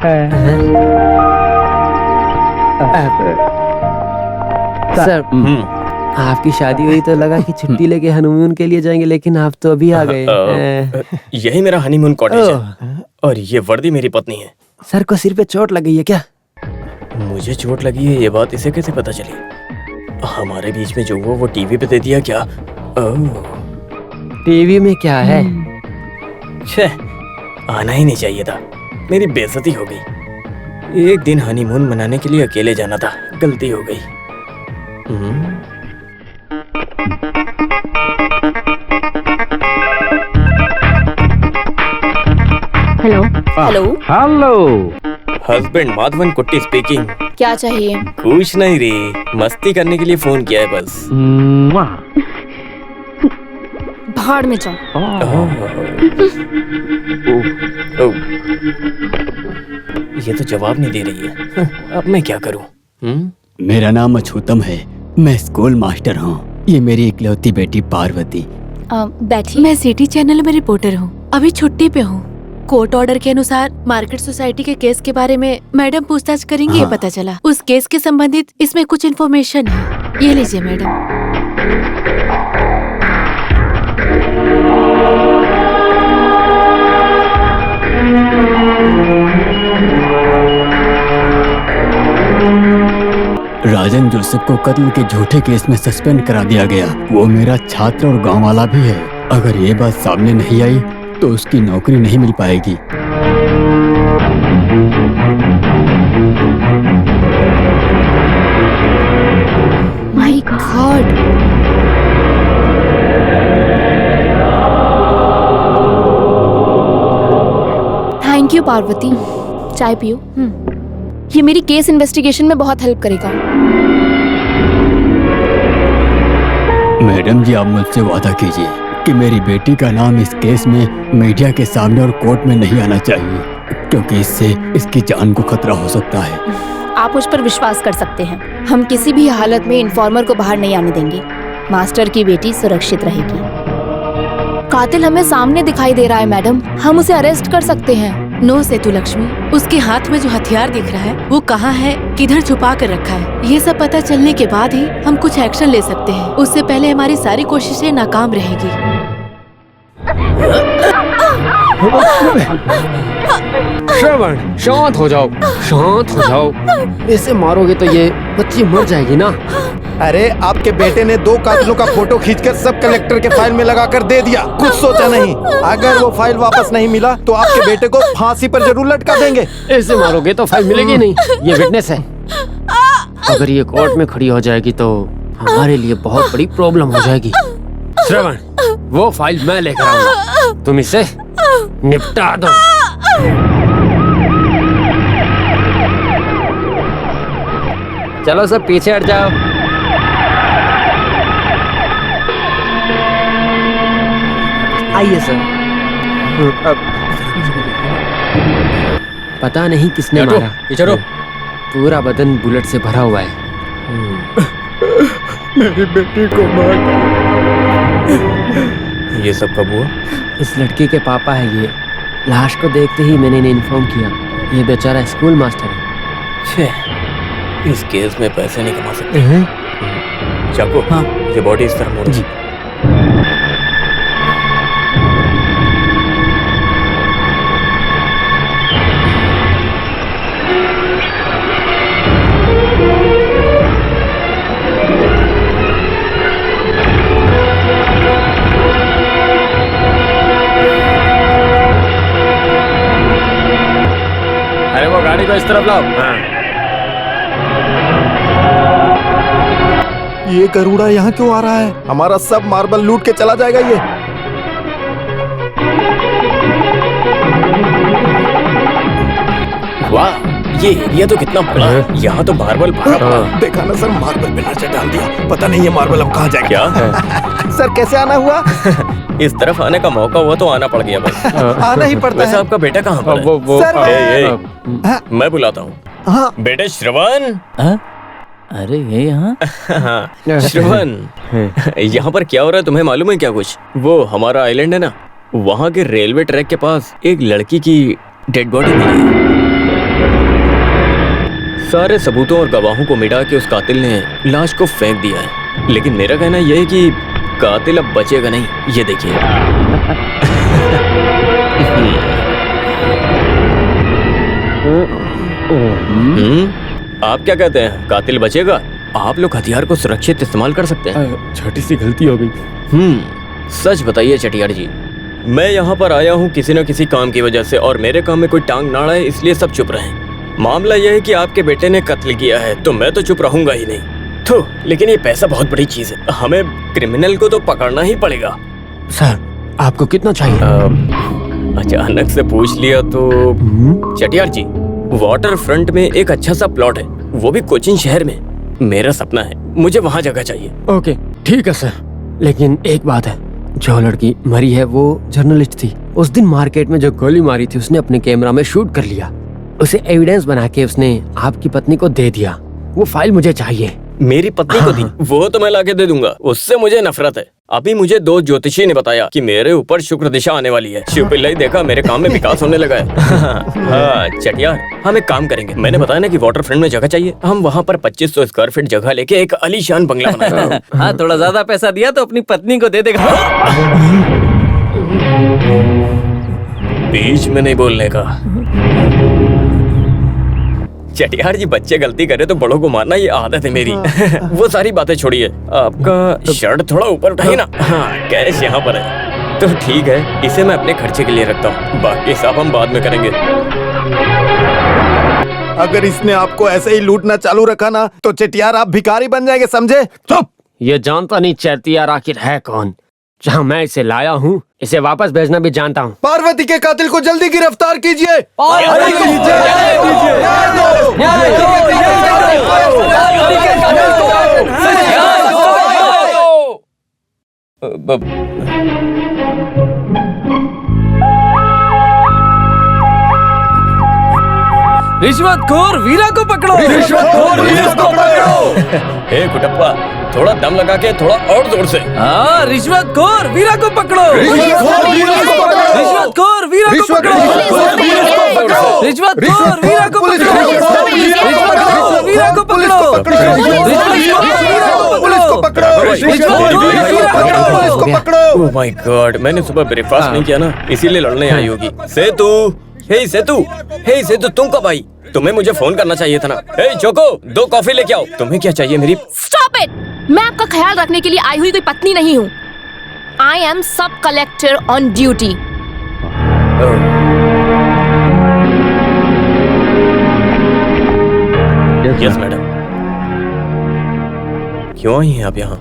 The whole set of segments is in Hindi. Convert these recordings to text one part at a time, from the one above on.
सर, आपकी शादी हुई तो लगा कि छुट्टी लेके हनीमून के लिए जाएंगे, लेकिन आप तो अभी आ गए। यही मेरा हनीमून कॉटेज है और ये वर्दी मेरी पत्नी है। सर को सिर पे चोट लग गई है क्या? मुझे चोट लगी है, ये बात इसे कैसे पता चली? हमारे बीच में जो हुआ वो टीवी पे दे दिया क्या? टीवी में क्या है? आना ही नहीं चाहिए था, मेरी बेइज्जती हो गई। एक दिन हनीमून मनाने के लिए अकेले जाना था, गलती हो गई। Hello hello hello. Husband Madhavan कुट्टी स्पीकिंग। क्या चाहिए? कुछ नहीं रे, मस्ती करने के लिए फोन किया है बस। भाड़ में जाओ। ये तो जवाब नहीं दे रही है। अब मैं क्या करूं? मेरा नाम अछूतम है, मैं स्कूल मास्टर हूँ। ये मेरी इकलौती बेटी पार्वती। बैठी। मैं सिटी चैनल में रिपोर्टर हूँ, अभी छुट्टी पे हूँ। कोर्ट ऑर्डर के अनुसार मार्केट सोसाइटी के केस के बारे में मैडम पूछताछ करेंगी। ये पता चला उस केस के संबंधित इसमें कुछ इन्फॉर्मेशन है। ये लीजिए मैडम। राजन जोसेफ को कत्ल के झूठे केस में सस्पेंड करा दिया गया। वो मेरा छात्र और गांव वाला भी है। अगर ये बात सामने नहीं आई तो उसकी नौकरी नहीं मिल पाएगी। My God. Thank you Parvati. चाय पियो। ये मेरी केस इन्वेस्टिगेशन में बहुत हेल्प करेगा। मैडम जी, आप मुझसे वादा कीजिए कि मेरी बेटी का नाम इस केस में मीडिया के सामने और कोर्ट में नहीं आना चाहिए, क्योंकि इससे इसकी जान को खतरा हो सकता है। आप मुझ पर विश्वास कर सकते हैं। हम किसी भी हालत में इन्फॉर्मर को बाहर नहीं आने देंगे। मास्टर की बेटी सुरक्षित रहेगी। कातिल हमें सामने दिखाई दे रहा है मैडम, हम उसे अरेस्ट कर सकते हैं। नो सेतु लक्ष्मी, उसके हाथ में जो हथियार दिख रहा है वो कहाँ है, किधर छुपा कर रखा है, ये सब पता चलने के बाद ही हम कुछ एक्शन ले सकते हैं। उससे पहले हमारी सारी कोशिशें नाकाम रहेगी। श्रवण, शांत हो जाओ, शांत हो जाओ। ऐसे मारोगे तो ये बच्ची मर जाएगी ना। अरे आपके बेटे ने 2 कातिलों का फोटो खींचकर सब कलेक्टर के फाइल में लगाकर दे दिया, कुछ सोचा नहीं। अगर वो फाइल वापस नहीं मिला तो आपके बेटे को फांसी पर जरूर लटका देंगे। ऐसे मारोगे तो फाइल मिलेगी नहीं, ये विटनेस है। अगर ये कोर्ट में खड़ी हो जाएगी तो हमारे लिए बहुत बड़ी प्रॉब्लम हो जाएगी। श्रवण, वो फाइल मैं लेकर आऊंगा, तुम इसे निपटा दो। चलो सब पीछे हट जाओ। आइए सर। पता नहीं किसने मारा, चलो। पूरा बदन बुलेट से भरा हुआ है। मेरी बेटी को मार ये सब कब हुआ? इस लड़की के पापा है ये। लाश को देखते ही मैंने इन्हें इन्फॉर्म किया। ये बेचारा स्कूल मास्टर है। इस केस में पैसे नहीं कमा सकते। चाको, हाँ। ये बॉडी इस तरह मोड़ो। जी। अरे वो गाड़ी को इस तरफ लाओ। ये गरुड़ा यहाँ क्यों आ रहा है? हमारा सब मार्बल लूट के चला जाएगा ये। वाह, ये एरिया तो कितना बड़ा है। यहाँ तो मार्बल भरा पड़ा है। देखा ना सर, मार्बल पे लाचा डाल दिया। पता नहीं ये मार्बल अब कहाँ जाएगा। क्या सर कैसे आना हुआ? इस तरफ आने का मौका हुआ तो आना पड़ गया बस। आना ही पड़ता वैसे है। आपका बेटा कहाँ पर है? सर मैं बुलाता हूँ। हाँ। बेटे श्रवण। अरे ये यहाँ श्रवण, यहाँ पर क्या हो रहा है तुम्हें मालूम है क्या कुछ? वो हमारा आइलैंड है ना, वहाँ के रेलवे ट्रैक के पास एक लड़की की डेड बॉडी मिली है। सारे सबूतों और गवाहों को मिटा के उस कातिल ने लाश को फेंक दिया है। लेकिन मेरा कहना यह है कि कातिल अब बचेगा नहीं। ये देखिए। आप क्या कहते हैं, कातिल बचेगा? आप लोग हथियार को सुरक्षित इस्तेमाल कर सकते हैं। छोटी सी गलती हो गई। सच बताइए चटियार जी, मैं यहाँ पर आया हूँ किसी न किसी काम की वजह से, और मेरे काम में कोई टांग ना अड़ाए इसलिए सब चुप रहे। मामला यह है कि आपके बेटे ने कत्ल किया है, तो मैं तो चुप रहूंगा ही नहीं। तो लेकिन ये पैसा बहुत बड़ी चीज है, हमें क्रिमिनल को तो पकड़ना ही पड़ेगा। सर आपको कितना चाहिए? अचानक से पूछ लिया तो चटियार जी, वाटर फ्रंट में एक अच्छा सा प्लॉट है, वो भी कोचिन शहर में। मेरा सपना है, मुझे वहाँ जगह चाहिए। ओके ठीक है सर, लेकिन एक बात है, जो लड़की मरी है वो जर्नलिस्ट थी। उस दिन मार्केट में जो गोली मारी थी उसने अपने कैमरा में शूट कर लिया। उसे एविडेंस बना के उसने आपकी पत्नी को दे दिया। वो फाइल मुझे चाहिए। मेरी पत्नी को दी? वो तो मैं लाके दे दूंगा, उससे मुझे नफरत है। अभी मुझे 2 ज्योतिषी ने बताया कि मेरे ऊपर शुक्र दिशा आने वाली है। शिव पिल्लाई देखा, मेरे काम में विकास होने लगा है। हाँ चटियार, हम एक काम करेंगे, मैंने बताया ना कि वाटर फ्रंट में जगह चाहिए, हम वहाँ पर 2500 स्क्वायर फीट जगह लेके एक आलीशान बंगला बनाएंगे। हाँ, थोड़ा ज्यादा पैसा दिया तो अपनी पत्नी को दे देगा। बीच में नहीं बोलने का। चटियार जी, बच्चे गलती करे तो बड़ों को मारना ये आदत है मेरी। वो सारी बातें छोड़िए, आपका शर्ट थोड़ा ऊपर उठाइए ना। हाँ, कैश यहाँ पर है। तो ठीक है, इसे मैं अपने खर्चे के लिए रखता हूँ, बाकी सब हम बाद में करेंगे। अगर इसने आपको ऐसे ही लूटना चालू रखा ना तो चटियार आप भिखारी बन जाएंगे, समझे? चुप! ये जानता नहीं चैतियार आखिर है कौन। जहाँ मैं इसे लाया हूँ, इसे वापस भेजना भी जानता हूँ। पार्वती के कातिल को जल्दी गिरफ्तार कीजिए। रिश्वतखोर वीरा को पकड़ो! रिश्वतखोर वीरा को पकड़ो! हे कुटप्पा, थोड़ा दम लगा के, थोड़ा और जोर से। हाँ, रिश्वतखोर वीरा को पकड़ो! रिश्वतखोर वीरा को पकड़ो! रिश्वतखोर वीरा को पकड़ो! रिश्वतखोर वीरा को पकड़ो! रिश्वतखोर वीरा को पकड़ो! पुलिस को पकड़ो! ओह माय गॉड, मैंने सुबह ब्रेकफास्ट नहीं किया ना, इसीलिए लड़ने आई होगी। सेतु, हे सेतु, तुम कब आई? तुम्हें मुझे फोन करना चाहिए था ना। हे चोको, 2 कॉफी लेके आओ। तुम्हें क्या चाहिए मेरी? Stop it! मैं आपका ख्याल रखने के लिए आई हुई कोई पत्नी नहीं हूँ। आई एम सब collector on duty. Yes madam. क्यों आई हैं आप यहाँ?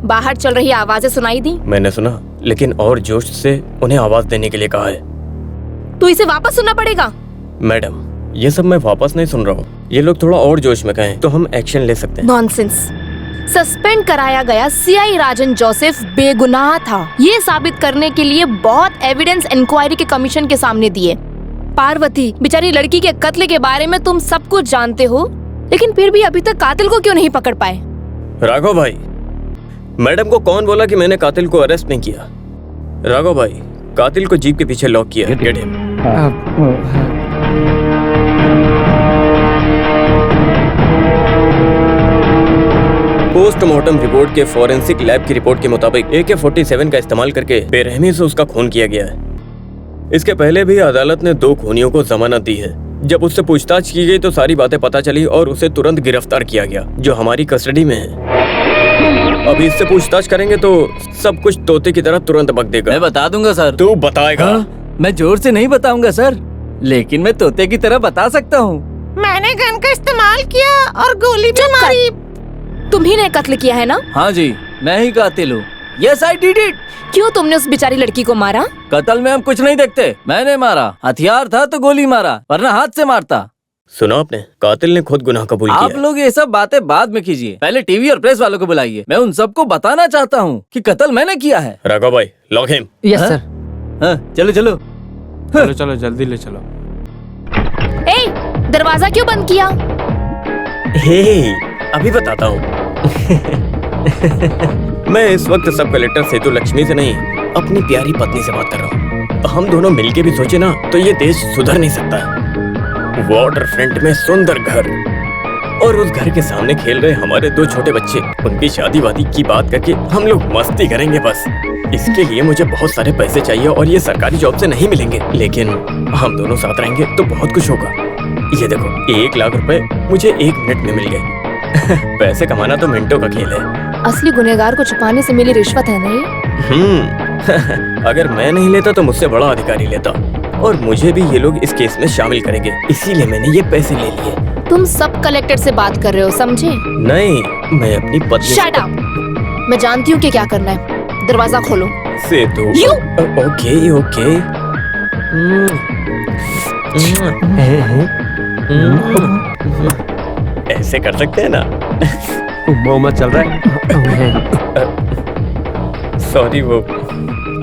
बाहर चल रही आवाजें सुनाई दी? मैंने सुना, लेकिन और जोश से उन्हें आवाज देने के लिए कहा है। तो इसे वापस सुनना पड़ेगा। मैडम, ये सब मैं वापस नहीं सुन रहा हूँ। ये लोग थोड़ा और जोश में कहें तो हम एक्शन ले सकते हैं। नॉनसेंस। सस्पेंड कराया गया सीआई राजन जोसेफ बेगुनाह था, ये साबित करने के लिए बहुत एविडेंस इंक्वायरी के कमीशन के सामने दिए। पार्वती बेचारी लड़की के कत्ल के बारे में तुम सब कुछ जानते हो, लेकिन फिर भी अभी तक कातिल को क्यों नहीं पकड़ पाए? राघव भाई, मैडम को कौन बोला कि मैंने कातिल को अरेस्ट नहीं किया? राघव भाई, कातिल को जीप के पीछे लॉक किया है। Get him. पोस्टमार्टम रिपोर्ट के फॉरेंसिक लैब की रिपोर्ट के मुताबिक AK-47 का इस्तेमाल करके बेरहमी से उसका खून किया गया है। इसके पहले भी अदालत ने 2 खूनियों को जमानत दी है। जब उससे पूछताछ की गई तो सारी बातें पता चली और उसे तुरंत गिरफ्तार किया गया, जो हमारी कस्टडी में है। अभी इससे पूछताछ करेंगे तो सब कुछ तोते की तरह तुरंत बक देगा। मैं बता दूंगा सर। तू बताएगा? मैं जोर से नहीं बताऊंगा सर, लेकिन मैं तोते की तरह बता सकता हूँ। मैंने गन का इस्तेमाल किया और गोली भी मारी। तुम्ही ने कत्ल किया है ना? हाँ जी, मैं ही कातिल हूँ। Yes I did it. क्यों तुमने उस बेचारी लड़की को मारा? कत्ल में हम कुछ नहीं देखते। मैंने मारा, हथियार था तो गोली मारा, वरना हाथ से मारता। सुना आपने, कातिल ने खुद गुनाह कबूल किया। आप लोग ये सब बातें बाद में कीजिए, पहले टीवी और प्रेस वालों को बुलाइए। मैं उन सबको बताना चाहता हूँ कि कत्ल मैंने किया है। राघव भाई, लॉक हिम। Yes sir. हाँ, चलो चलो चलो जल्दी ले चलो। ए, दरवाजा क्यों बंद किया? हे, अभी बताता हूँ। मैं इस वक्त सब कलेक्टर सेतु लक्ष्मी से नहीं, अपनी प्यारी पत्नी से बात कर रहा हूँ। हम दोनों मिलके भी सोचे ना तो ये देश सुधर नहीं सकता। वाटर फ्रंट में सुंदर घर, और उस घर के सामने खेल रहे हमारे 2 छोटे बच्चे, उनकी शादी वादी की बात करके हम लोग मस्ती करेंगे बस। इसके लिए मुझे बहुत सारे पैसे चाहिए और ये सरकारी जॉब से नहीं मिलेंगे, लेकिन हम दोनों साथ रहेंगे तो बहुत कुछ होगा। ये देखो 1 लाख रुपए मुझे 1 मिनट में मिल गए। पैसे कमाना तो मिनटों का खेल है। असली गुनहगार को छुपाने से मिली रिश्वत है नहीं। अगर मैं नहीं लेता तो मुझसे बड़ा अधिकारी लेता, और मुझे भी ये लोग इस केस में शामिल करेंगे, इसीलिए मैंने ये पैसे ले लिए। तुम सब कलेक्टर से बात कर रहे हो, समझे? नहीं, मैं अपनी पत्नी। Shut up! मैं जानती हूँ कि क्या करना है। दरवाजा खोलो। सेतु। Okay okay. ऐसे कर सकते हैं ना? मोहम्मद चल रहा है। सॉरी, वो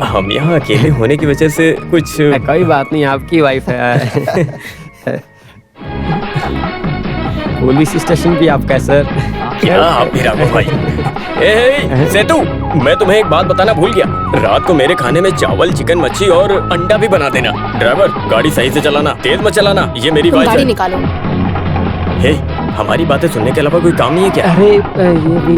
हम यहाँ अकेले होने की वजह से कुछ। कोई बात नहीं, आपकी वाइफ है। पुलिस स्टेशन भी आपका है सर। क्या आप भी राघव भाई? सेतु, मैं तुम्हें एक बात बताना भूल गया। रात को मेरे खाने में चावल, चिकन, मच्छी और अंडा भी बना देना। ड्राइवर, गाड़ी सही से चलाना, तेज मत चलाना, ये मेरी वाइफ है। गाड़ी निकालो। हे, हमारी बातें सुनने के अलावा कोई काम नहीं है क्या? अरे ये भी